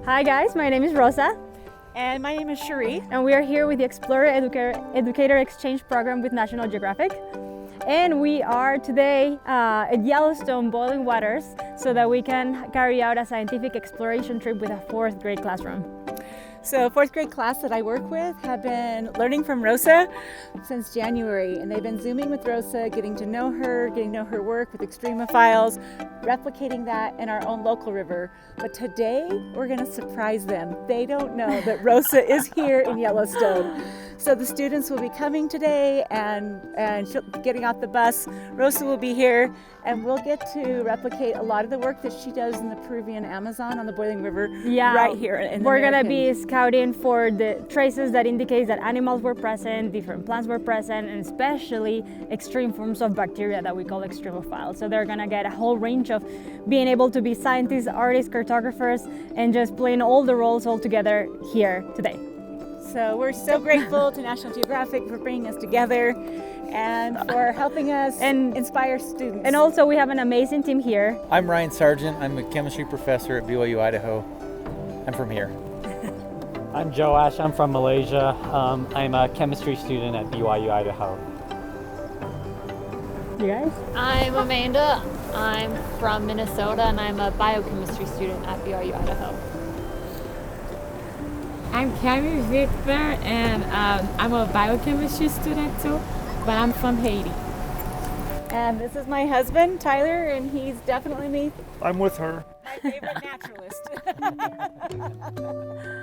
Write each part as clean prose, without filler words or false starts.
Hi guys, my name is Rosa. And my name is Sharee. And we are here with the Explorer Educator Exchange Program with National Geographic. And we are today at Yellowstone Boiling Waters so that we can carry out a scientific exploration trip with a 4th grade classroom. So 4th grade class that I work with have been learning from Rosa since January, and they've been Zooming with Rosa, getting to know her work with extremophiles, replicating that in our own local river. But today we're going to surprise them. They don't know that Rosa is here in Yellowstone. So the students will be coming today and getting off the bus. Rosa will be here, and we'll get to replicate a lot of the work that she does in the Peruvian Amazon on the Boiling River right here in the We're going to be scouting for the traces that indicate that animals were present, different plants were present, and especially extreme forms of bacteria that we call extremophiles. So they're going to get a whole range of being able to be scientists, artists, cartographers, and just playing all the roles all together here today. So we're so grateful to National Geographic for bringing us together and for helping us and inspire students. And also we have an amazing team here. I'm Ryan Sargent. I'm a chemistry professor at BYU, Idaho. I'm from here. I'm Joe Ash. I'm from Malaysia. I'm a chemistry student at BYU, Idaho. You guys? I'm Amanda. I'm from Minnesota and I'm a biochemistry student at BYU, Idaho. I'm Camille Victor and I'm a biochemistry student too, but I'm from Haiti. And this is my husband, Tyler, and he's definitely me. I'm with her. My favorite naturalist.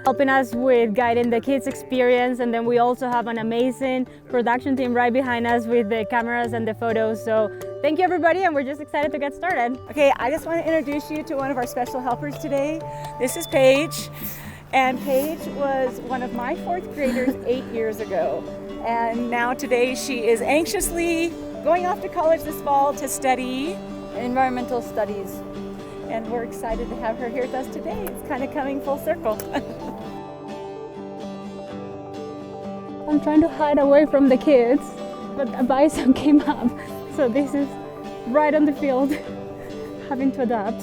Helping us with guiding the kids' experience, and then we also have an amazing production team right behind us with the cameras and the photos. So thank you everybody, and we're just excited to get started. Okay, I just want to introduce you to one of our special helpers today. This is Paige. And Paige was one of my 4th graders 8 years ago. And now today she is anxiously going off to college this fall to study Environmental studies. And we're excited to have her here with us today. It's kind of coming full circle. I'm trying to hide away from the kids, but a bison came up. So this is right on the field, having to adapt.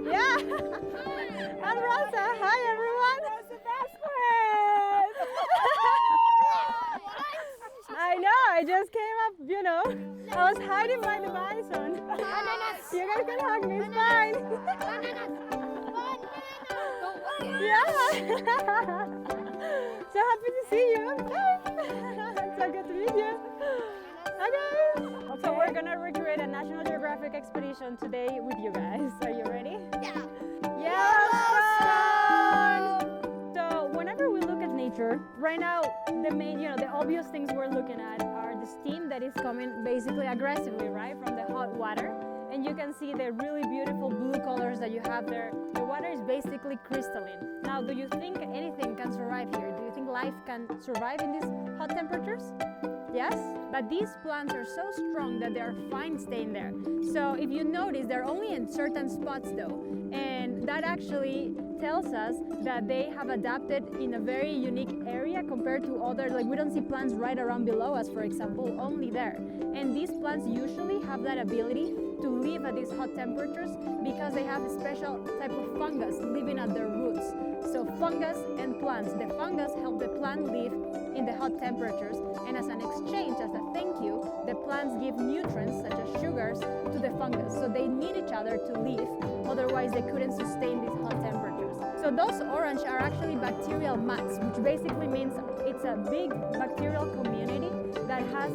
Yeah, I'm Rosa. Hi, everyone. Rosa Vasquez. I know. I just came up. I was hiding by the bison. You guys can hug me. It's fine. Yeah. So happy to see you. So good to meet you. Okay. So we're gonna recreate a National Geographic expedition today with you guys. Are you ready? Yeah. Yellowstone! So whenever we look at nature, right now the obvious things we're looking at are the steam that is coming basically aggressively, right, from the hot water. And you can see the really beautiful blue colors that you have there. The water is basically crystalline. Now, do you think anything can survive here? Do you think life can survive in these hot temperatures? Yes, but these plants are so strong that they are fine staying there. So if you notice, they're only in certain spots though, and that actually tells us that they have adapted in a very unique area compared to other, like we don't see plants right around below us, for example, only there. And these plants usually have that ability to live at these hot temperatures because they have a special type of fungus living at their roots. So fungus and plants. The fungus help the plant live in the hot temperatures, and as an exchange, as a thank you, the plants give nutrients such as sugars to the fungus. So they need each other to live, otherwise they couldn't sustain these hot temperatures. So those orange are actually bacterial mats, which basically means it's a big bacterial community that has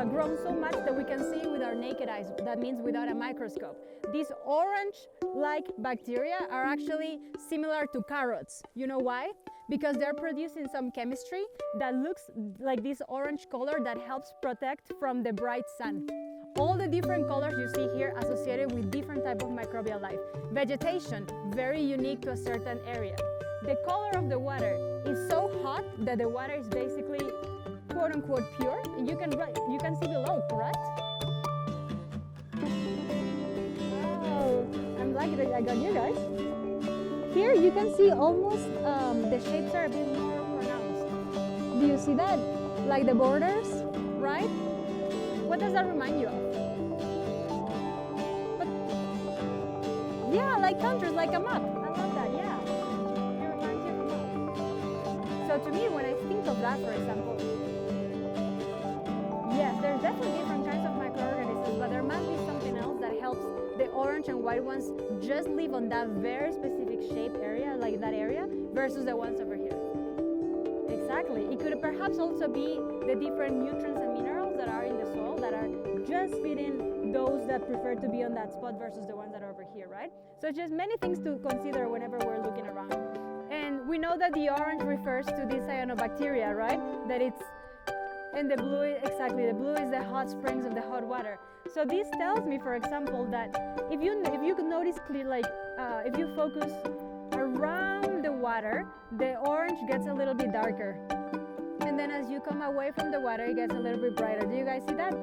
grown so much that we can see with our naked eyes. That means without a microscope. These orange-like bacteria are actually similar to carrots. You know why? Because they're producing some chemistry that looks like this orange color that helps protect from the bright sun. All the different colors you see here associated with different type of microbial life. Vegetation, very unique to a certain area. The color of the water is so hot that the water is basically quote-unquote pure, and you can see below, correct? Wow. like it, I got you guys. Here you can see almost the shapes are a bit more pronounced. Do you see that? Like the borders, right? What does that remind you of? But, yeah, like countries, like a map. I love that, yeah. It reminds you of a map. So to me, when I think of that, for example, yes, there's definitely different kinds of microorganisms, but there must be something else that helps the orange and white ones just live on that very specific shape area, like that area, versus the ones over here. Exactly. It could perhaps also be the different nutrients and minerals that are in the soil that are just fitting those that prefer to be on that spot versus the ones that are over here, right? So just many things to consider whenever we're looking around. And we know that the orange refers to the cyanobacteria, right? That it's, and the blue, exactly, the blue is the hot springs of the hot water. So this tells me, for example, that if you could notice clear, like if you focus around the water, the orange gets a little bit darker. And then as you come away from the water, it gets a little bit brighter. Do you guys see that?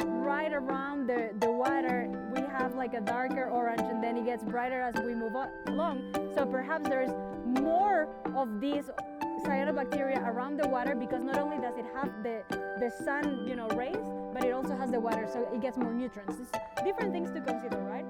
Right around the water, we have like a darker orange, and then it gets brighter as we move along. So perhaps there's more of these cyanobacteria around the water, because not only does it have the sun, rays, but it also has the water, so it gets more nutrients. It's different things to consider, right?